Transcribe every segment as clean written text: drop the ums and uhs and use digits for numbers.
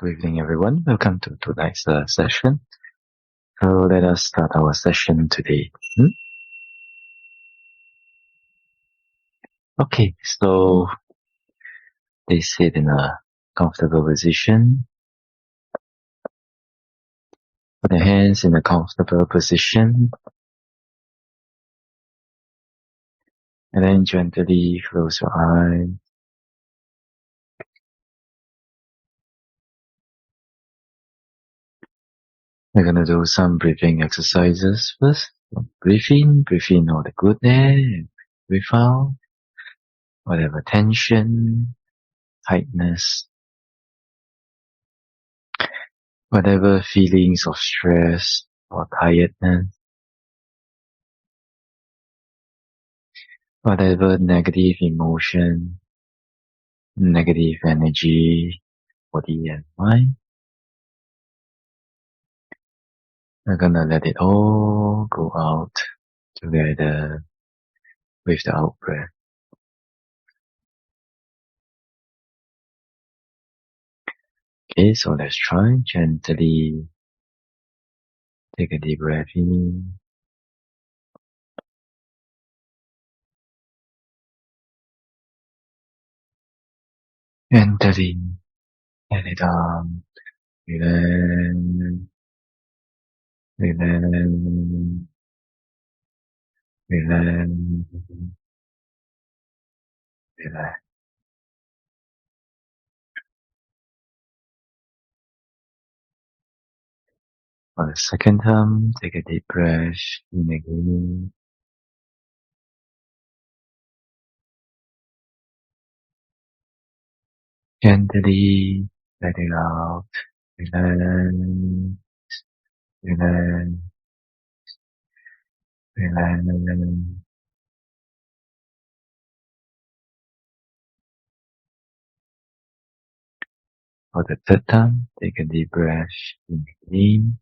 Good evening, everyone. Welcome to tonight's session. So let us start our session today. Okay, so please sit in a comfortable position. Put the hands in a comfortable position. And then gently close your eyes. We're going to do some breathing exercises first. Breathe in all the good air. Breathe out whatever tension, tightness, whatever feelings of stress or tiredness, whatever negative emotion, negative energy, body and mind. We're gonna let it all go out together with the out breath. Okay, so let's try. Gently take a deep breath in. Gently let it out. Relax, relax, relax, relax. For the second time, take a deep breath in again. Gently let it out. Relax, relax, relax. For the third time, take a deep breath in again.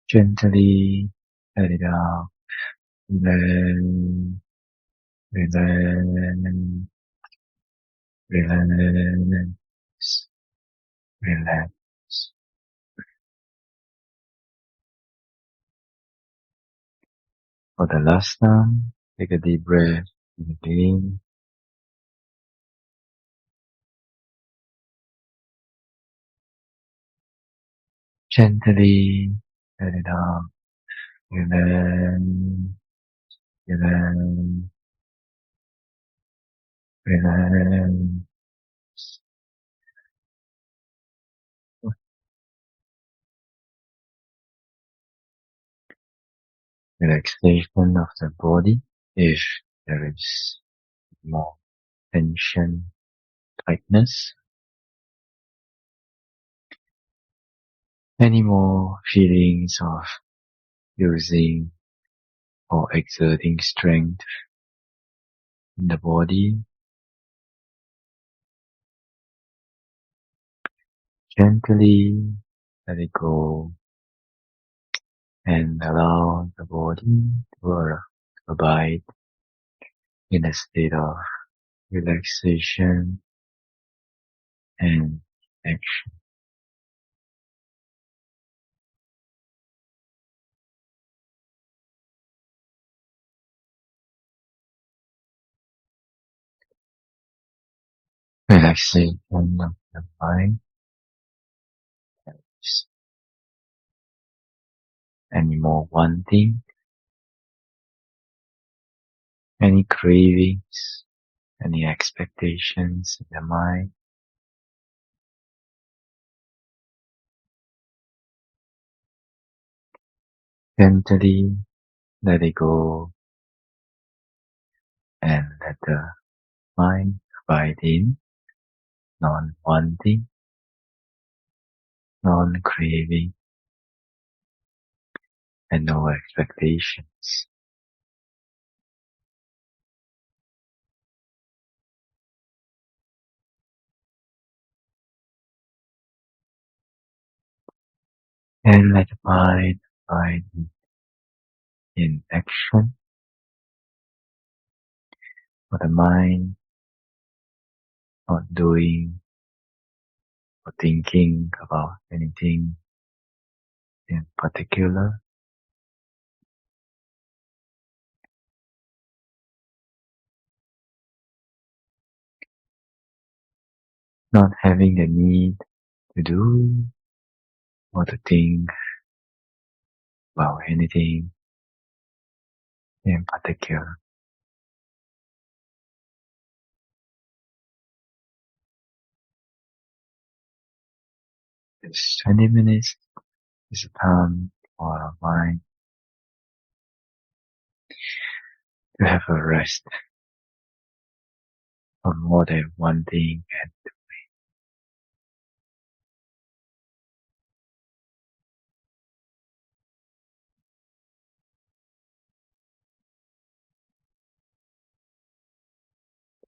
Gently let it out. Relax, relax, relax, relax. For the last time, take a deep breath in again. Gently let it out. Relax, relax, relax. Relaxation of the body if there is more tension, tightness, any more feelings of using or exerting strength in the body. Gently let it go and allow the body to abide in a state of relaxation and action. Relaxation of the mind. Any more wanting, any cravings, any expectations in the mind. Gently let it go and let the mind abide in non-wanting, non-craving, and no expectations. And let the mind abide in action or the mind not doing or thinking about anything in particular. Not having the need to do or to think about anything in particular. This 20 minutes is a time for our mind to have a rest from more than one thing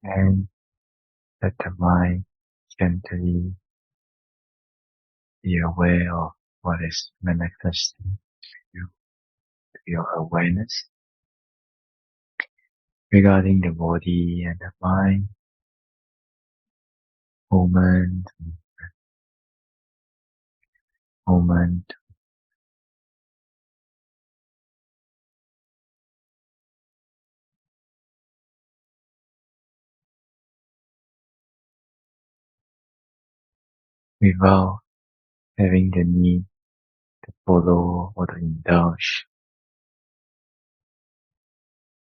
and let the mind gently be aware of what is manifesting you, your awareness regarding the body and the mind, moment, moment, without having the need to follow or to indulge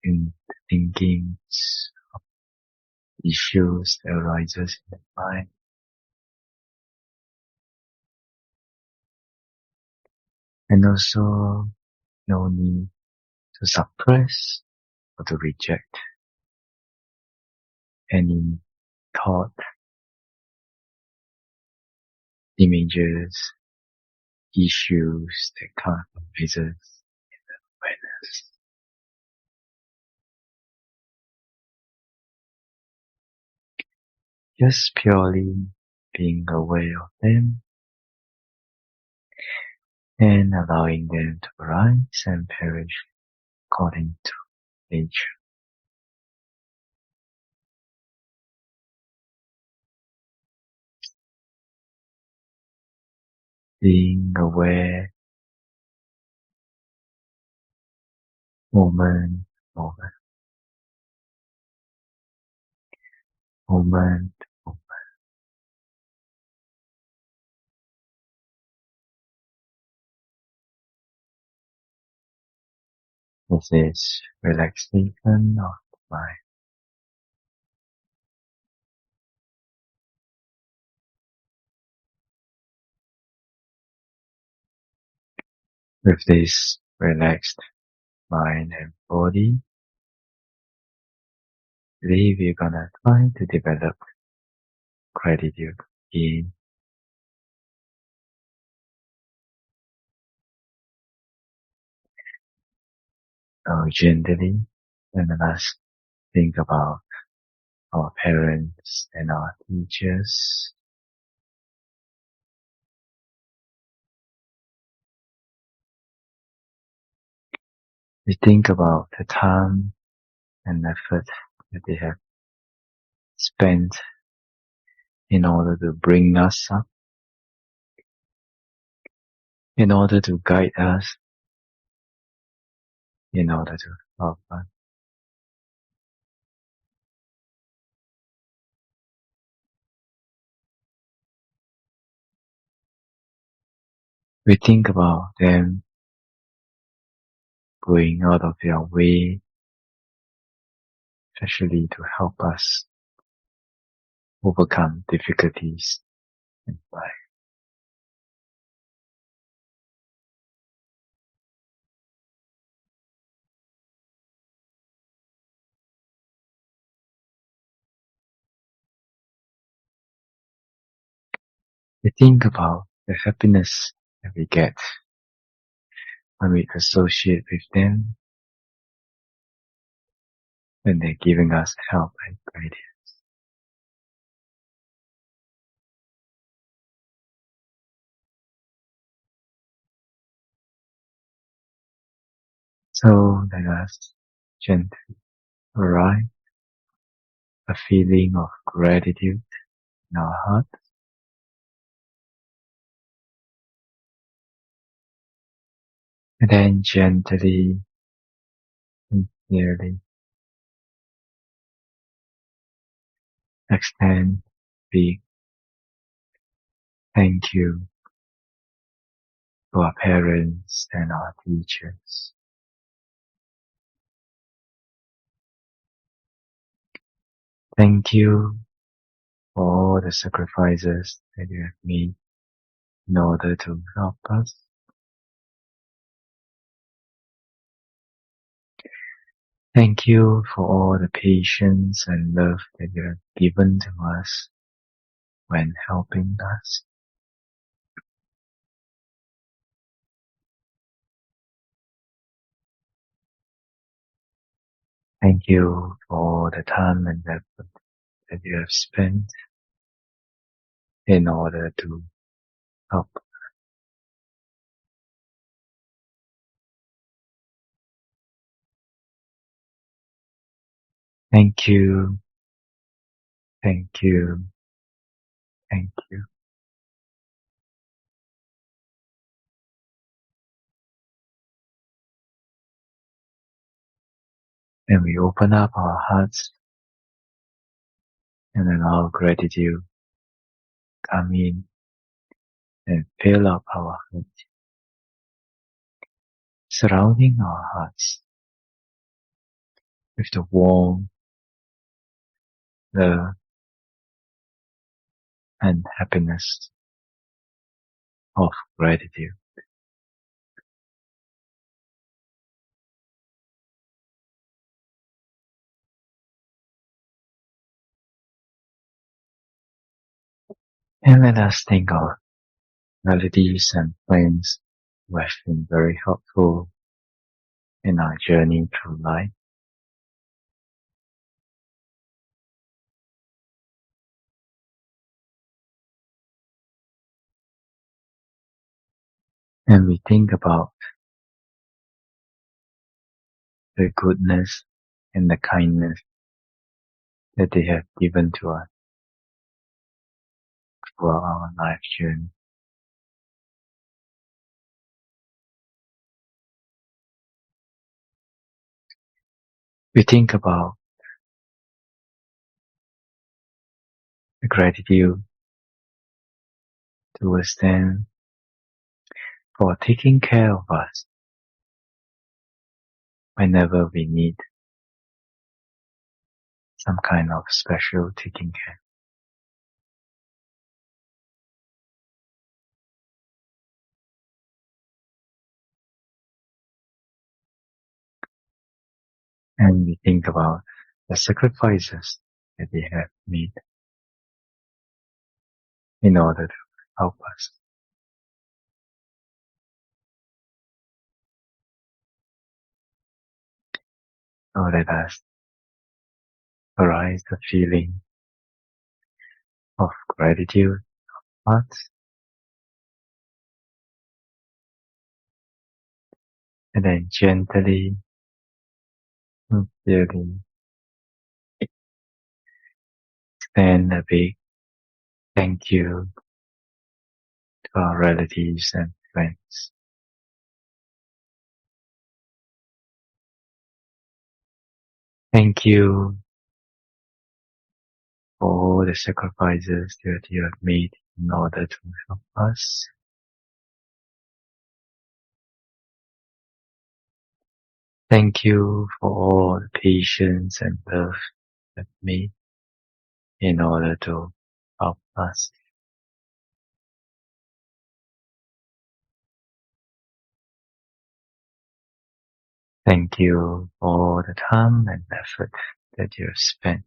in the thinkings, issues that arises in the mind. And also no need to suppress or to reject any thought, images, issues that come from arises in the awareness. Just purely being aware of them and allowing them to arise and perish according to nature. Being aware moment, moment, moment, moment. This is relaxation of the mind. With this relaxed mind and body, today we're gonna try to develop gratitude in gently, and let's think about our parents and our teachers. We think about the time and effort that they have spent in order to bring us up, in order to guide us, in order to help us. We think about them going out of their way, especially to help us overcome difficulties in life. We think about the happiness that we get when we associate with them, when they're giving us help and guidance. So let us gently arise a feeling of gratitude in our heart. And then gently and clearly extend big thank you to our parents and our teachers. Thank you for all the sacrifices that you have made in order to help us. Thank you for all the patience and love that you have given to us when helping us. Thank you for all the time and effort that you have spent in order to help. Thank you, thank you, thank you. And we open up our hearts and allow gratitude come in and fill up our heart, surrounding our hearts with the warmth, love, and happiness of gratitude. And let us think of relatives and friends who have been very helpful in our journey through life. And we think about the goodness and the kindness that they have given to us throughout our life journey. We think about the gratitude towards them for taking care of us whenever we need some kind of special taking care. And we think about the sacrifices that they have made in order to help us. So let us arise the feeling of gratitude, heart, and then gently and clearly extend a big thank you to our relatives and friends. Thank you for all the sacrifices that you have made in order to help us. Thank you for all the patience and love you have made in order to help us. Thank you for all the time and effort that you have spent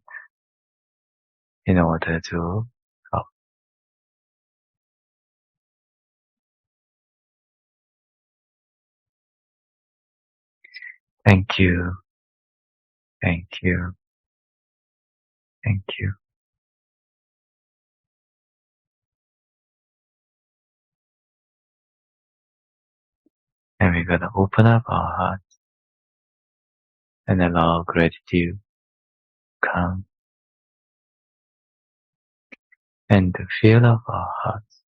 in order to help. Thank you, thank you, thank you. And we're gonna open up our heart and allow gratitude to come and the feel of our hearts,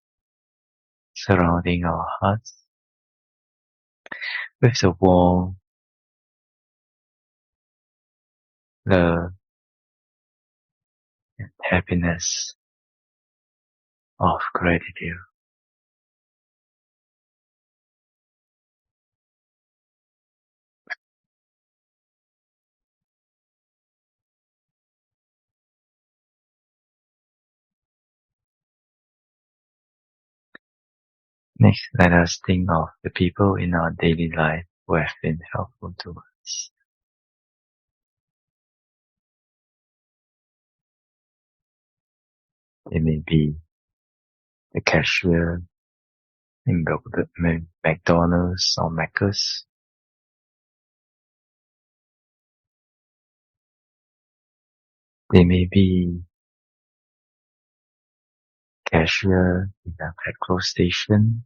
surrounding our hearts with the warmth, love, and happiness of gratitude. Next, let us think of the people in our daily life who have been helpful to us. They may be the cashier in McDonald's or Macca's. They may be cashier in a petrol station.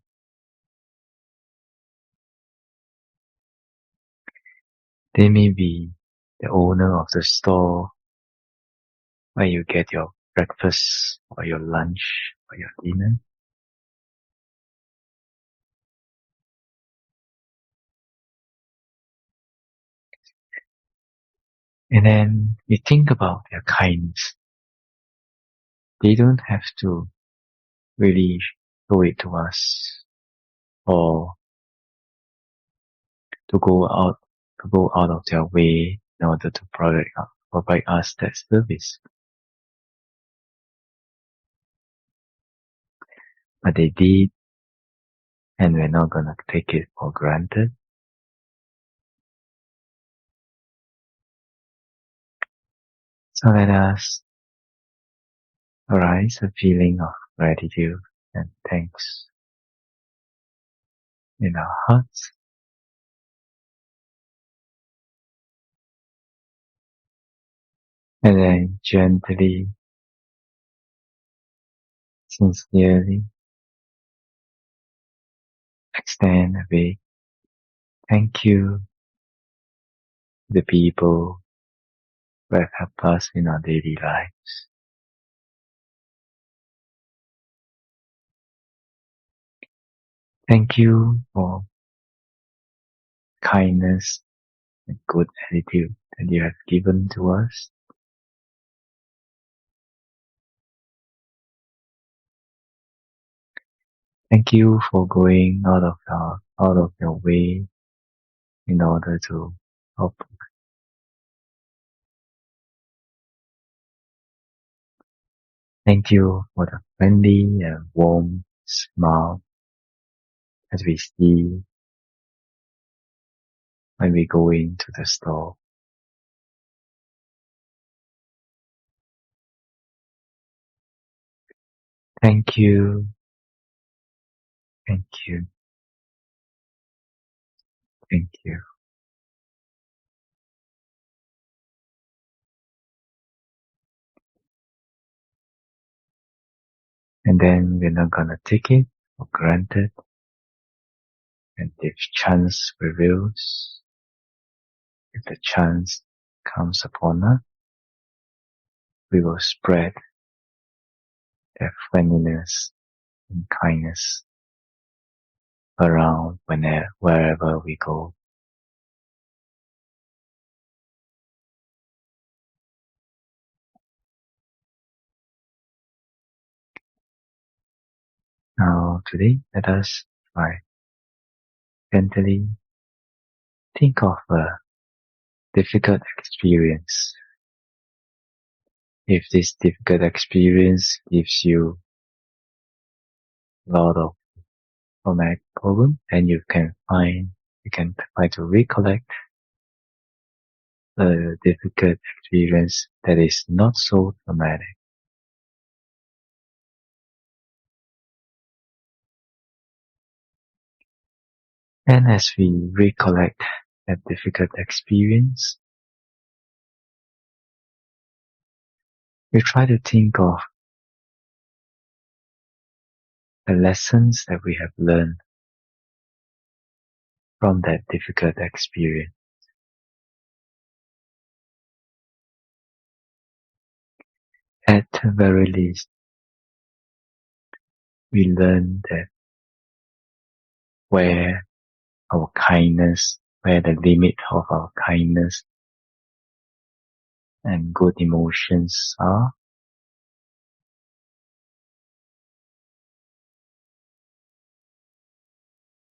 They may be the owner of the store where you get your breakfast or your lunch or your dinner. And then we think about their kindness. They don't have to really show it to us or to go out of their way in order to provide us that service. But they did, and we're not gonna take it for granted. So let us arise a feeling of gratitude and thanks in our hearts. And then gently, sincerely extend a big thank you to the people who have helped us in our daily lives. Thank you for kindness and good attitude that you have given to us. Thank you for going out of your way in order to help. Thank you for the friendly and warm smile that we see when we go into the store. Thank you, thank you, thank you. And then we're not gonna take it for granted. And if chance prevails, if the chance comes upon us, we will spread that friendliness and kindness around wherever we go. Now today, let us try gently think of a difficult experience. If this difficult experience gives you a lot of traumatic problem, then you can try to recollect a difficult experience that is not so traumatic. And as we recollect that difficult experience, we try to think of the lessons that we have learned from that difficult experience. At the very least, we learn that where our kindness, where the limit of our kindness and good emotions are.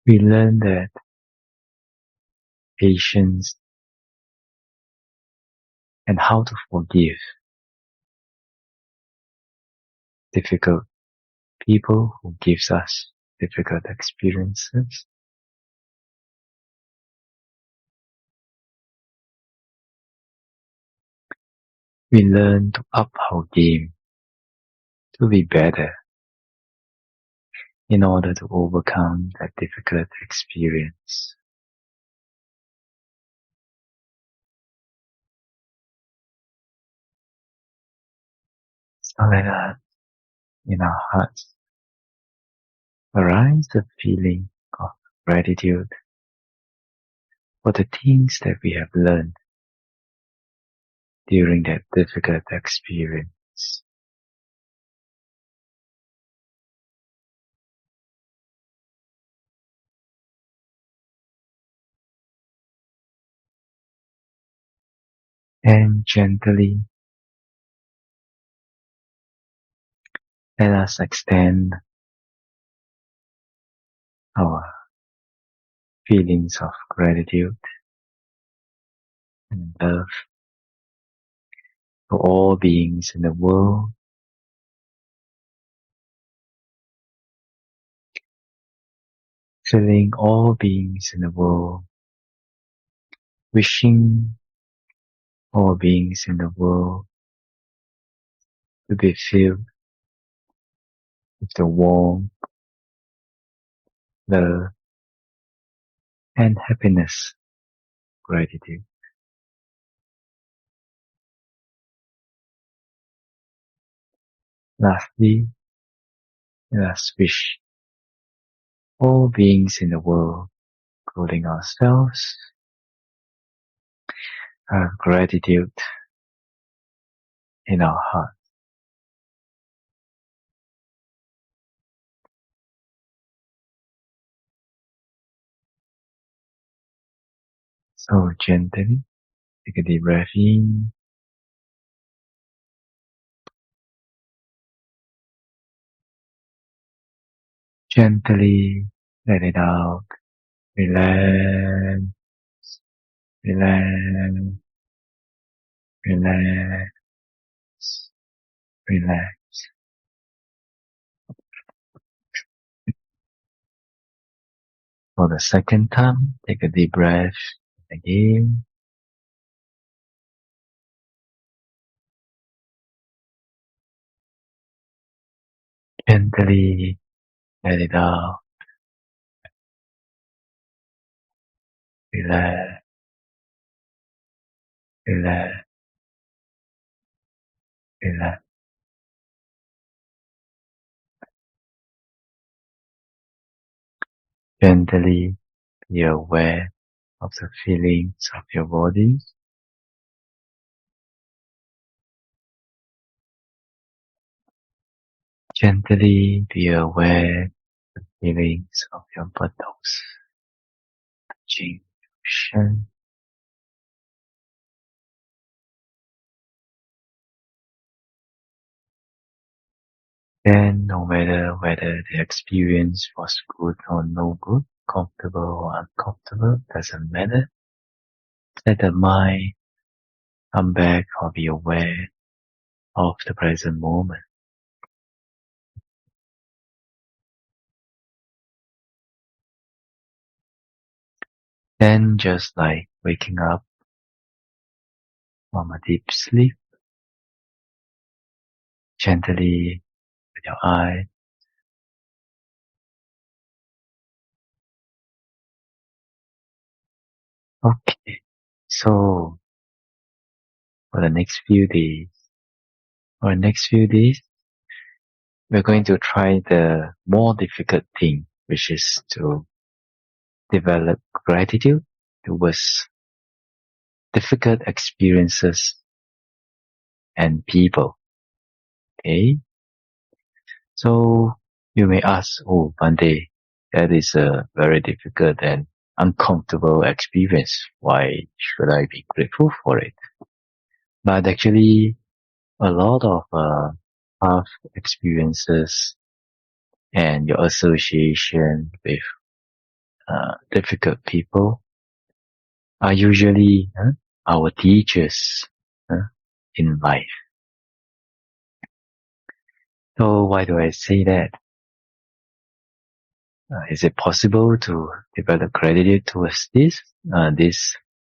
We learn that patience and how to forgive difficult people who gives us difficult experiences. We learn to up our game, to be better in order to overcome that difficult experience. So let us, in our hearts, arise the feeling of gratitude for the things that we have learned during that difficult experience. And gently let us extend our feelings of gratitude and love to all beings in the world, filling all beings in the world, wishing all beings in the world to be filled with the warmth, love, and happiness, gratitude. Lastly, let us wish all beings in the world, including ourselves, gratitude in our heart. So gently, take a deep breath in. Gently let it out. Relax, relax, relax, relax. For the second time, take a deep breath again. Gently let it out. Relax, relax, relax. Gently be aware of the feelings of your body. Gently be aware of the feelings of your buttocks, touching your shin. Then, no matter whether the experience was good or no good, comfortable or uncomfortable, doesn't matter. Let the mind come back or be aware of the present moment. Then, just like waking up from a deep sleep, gently with your eyes. Okay, so for the next few days, we're going to try the more difficult thing, which is to develop gratitude towards difficult experiences and people. Okay, so You may ask, oh, Bhante, that is a very difficult and uncomfortable experience. Why should I be grateful for it? But actually, a lot of past experiences and your association with difficult people are usually our teachers in life. So why do I say that? Is it possible to develop gratitude towards these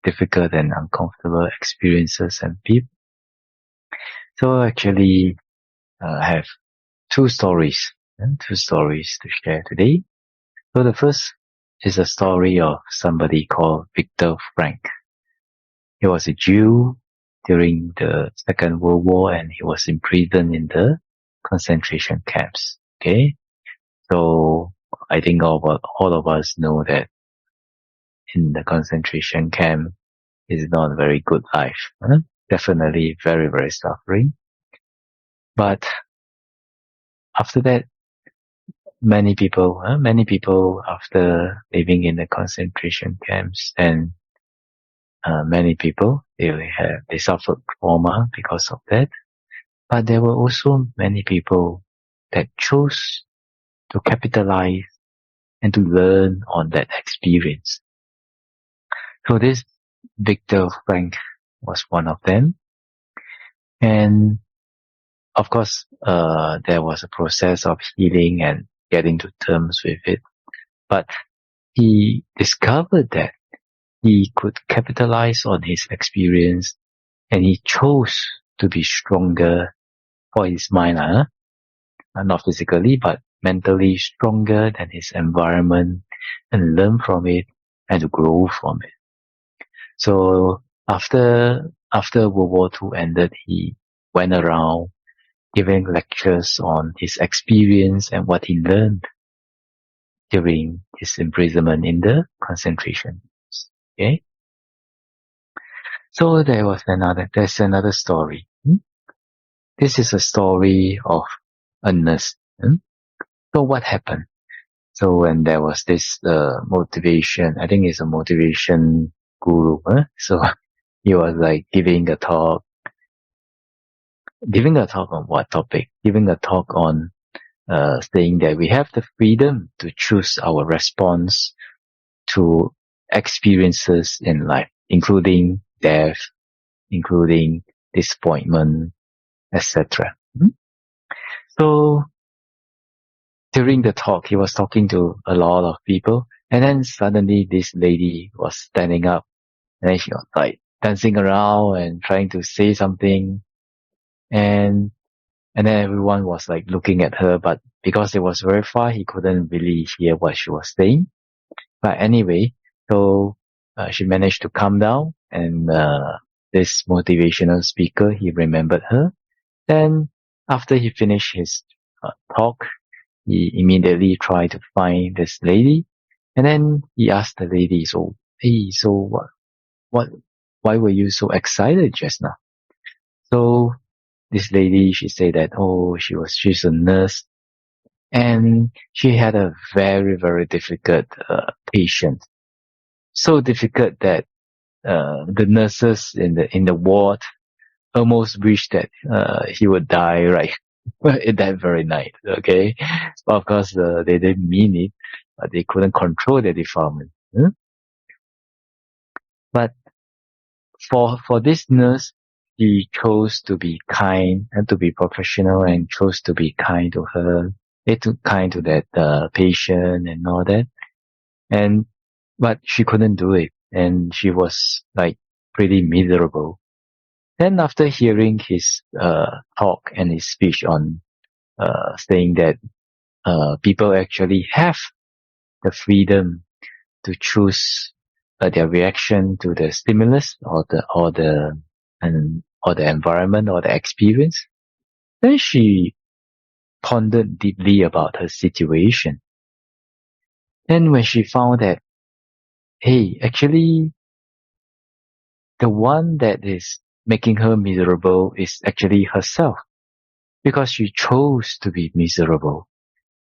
difficult and uncomfortable experiences and people? So actually, I have two stories to share today. So the first is a story of somebody called Viktor Frankl. He was a Jew during the Second World War, and he was imprisoned in the concentration camps. Okay, so I think all of us know that in the concentration camp is not a very good life. Definitely very, very suffering. But after that, many people after living in the concentration camps, and many people they suffered trauma because of that. But there were also many people that chose to capitalize and to learn on that experience. So this Viktor Frankl was one of them. And of course, there was a process of healing and getting to terms with it. But he discovered that he could capitalize on his experience, and he chose to be stronger for his mind, not physically, but mentally stronger than his environment, and learn from it and to grow from it. So after World War II ended, he went around giving lectures on his experience and what he learned during his imprisonment in the concentration camps. Okay, so there's another story. This is a story of a nurse. So what happened? So when there was this motivation, I think it's a motivation guru. So he was like giving a talk on what topic? Giving a talk on saying that we have the freedom to choose our response to experiences in life, including death, including disappointment, etc. So during the talk, he was talking to a lot of people, and then suddenly this lady was standing up, and then she was like dancing around and trying to say something, and then everyone was like looking at her, but because it was very far, he couldn't really hear what she was saying. But anyway, so she managed to calm down, and this motivational speaker, he remembered her. Then after he finished his talk, he immediately tried to find this lady, and then he asked the lady, so, hey, so why were you so excited just now? So this lady, she said that, she's a nurse, and she had a very, very difficult patient. So difficult that the nurses in the ward almost wished that he would die right that very night. Okay, but of course they didn't mean it, but they couldn't control the department. But for this nurse, she chose to be kind and to be professional, and chose to be kind to her, kind to that patient and all that. But she couldn't do it, and she was like pretty miserable. Then after hearing his talk and his speech on saying that people actually have the freedom to choose their reaction to the stimulus or the environment or the experience, then she pondered deeply about her situation. And when she found that, hey, actually, the one that is making her miserable is actually herself, because she chose to be miserable.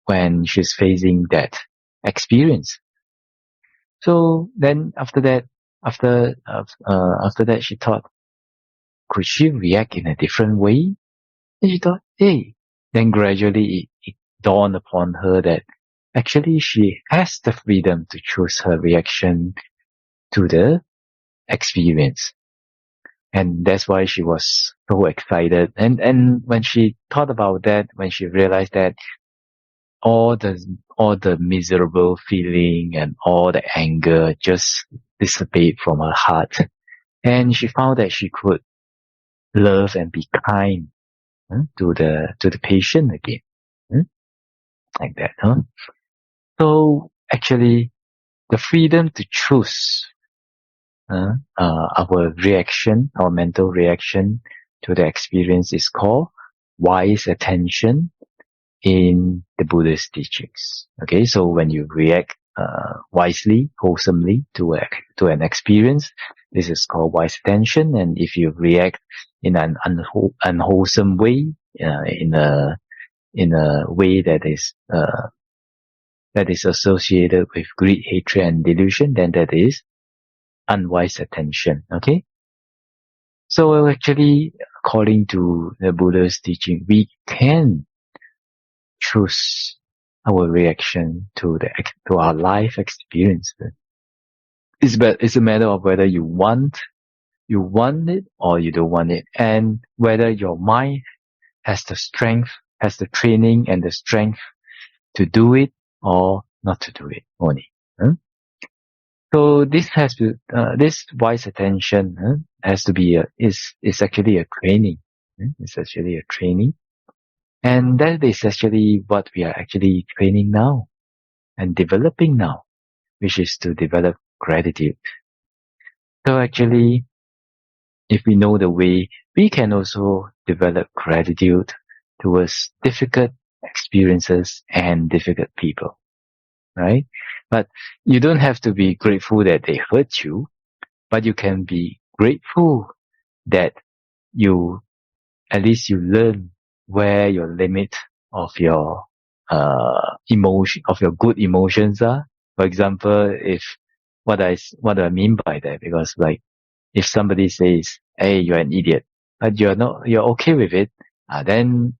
when she's facing that experience. So then after that she thought, could she react in a different way? And she thought, hey. Then gradually it dawned upon her that actually she has the freedom to choose her reaction to the experience. And that's why she was so excited. And when she thought about that, when she realized that all the miserable feeling and all the anger just dissipate from her heart. And she found that she could love and be kind to the patient again. Like that, huh? So actually the freedom to choose our reaction, our mental reaction to the experience is called wise attention in the Buddhist teachings. Okay, so when you react wisely, wholesomely to an experience, this is called wise attention. And if you react in an unwholesome way, in a way that is associated with greed, hatred, and delusion, then that is unwise attention. Okay, so actually, according to the Buddha's teaching, we can choose our reaction to our life experience. It's a matter of whether you want it or you don't want it, and whether your mind has the strength, has the training and the strength to do it or not to do it only. So this this wise attention has to be is actually a training. It's actually a training. And that is actually what we are actually training now and developing now, which is to develop gratitude. So actually, if we know the way, we can also develop gratitude towards difficult experiences and difficult people, right? But you don't have to be grateful that they hurt you, but you can be grateful that at least you learn where your limit of your of your good emotions are. For example, what do I mean by that? Because like if somebody says, "Hey, you're an idiot," but you're okay with it, then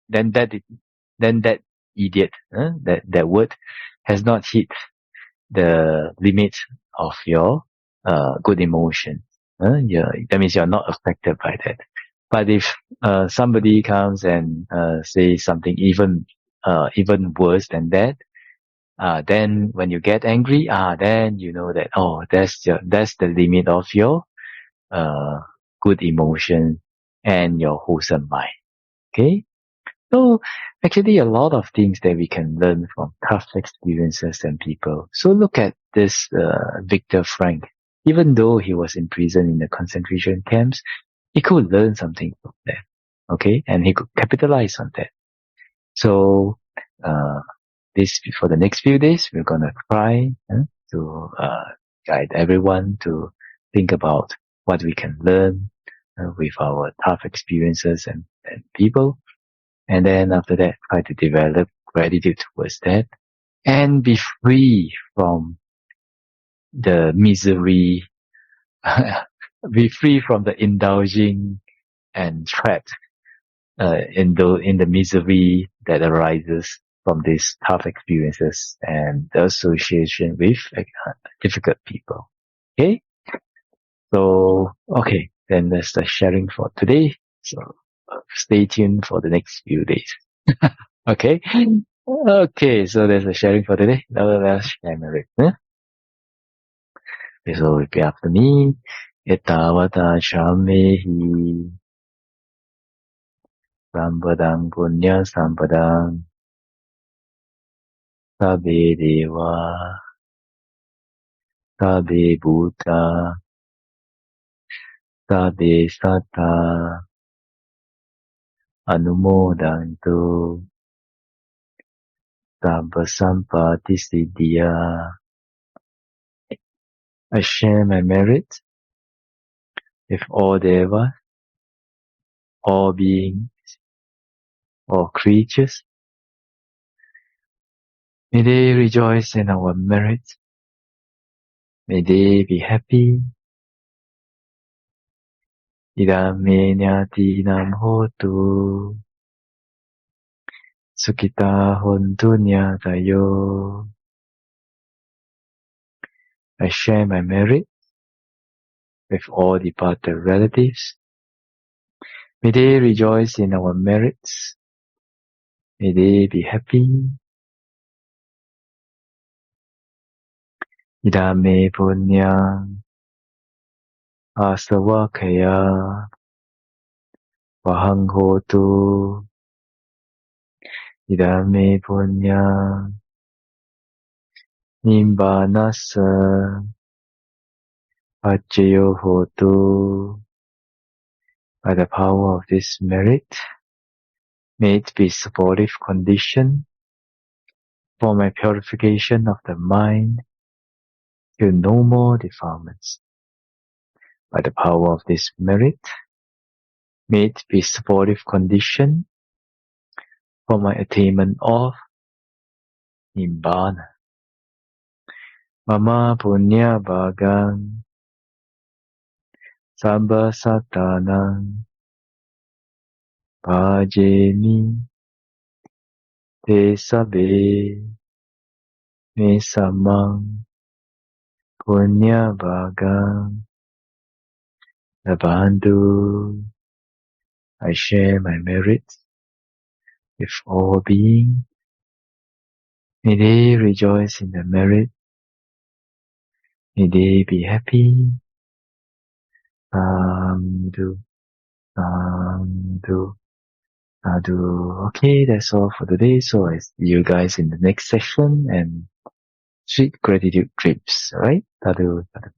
that idiot, that word has not hit the limit of your good emotion. That means you're not affected by that. But if somebody comes and says something even worse than that, then when you get angry, then you know that that's the limit of your good emotion and your wholesome mind. Okay, so actually a lot of things that we can learn from tough experiences and people. So look at this Viktor Frankl. Even though he was in prison in the concentration camps, he could learn something from that. Okay, and he could capitalize on that. So for the next few days, we're gonna try to guide everyone to think about what we can learn with our tough experiences and people. And then after that, try to develop gratitude towards that and be free from the misery, be free from the indulging and trapped in the misery that arises from these tough experiences and the association with difficult people. Okay? So, okay, then that's the sharing for today. So stay tuned for the next few days. Okay? Okay, so there's the sharing for today. Now let's share it. Okay, so repeat after me. Ettavata shamehi sampadang punya sampadang sabbe deva sabbe bhuta sabbe satta anumodantu sabba sampati siddhya. I share my merit with all devas, all beings, all creatures, May they rejoice in our merit. May they be happy. Idam me nyatinam hotu. Sukhita hontu nyatayo. I share my merit with all departed relatives. May they rejoice in our merits. May they be happy. Idam me punyam asavakaya vahang hotu. Idam me punyam nimbanasa paccaya hotu. By the power of this merit, may it be supportive condition for my purification of the mind to no more defilements. By the power of this merit, may it be supportive condition for my attainment of Nibbana. Mama punya bhagang sabba sattanang bhajemi te sabbe me samang punya bhagang labandhu. I share my merit with all beings. May they rejoice in the merit. May they be happy. Sadhu, sadhu, sadhu. Okay, that's all for today. So I see you guys in the next session and sweet gratitude trips. Alright? Sadhu, sadhu.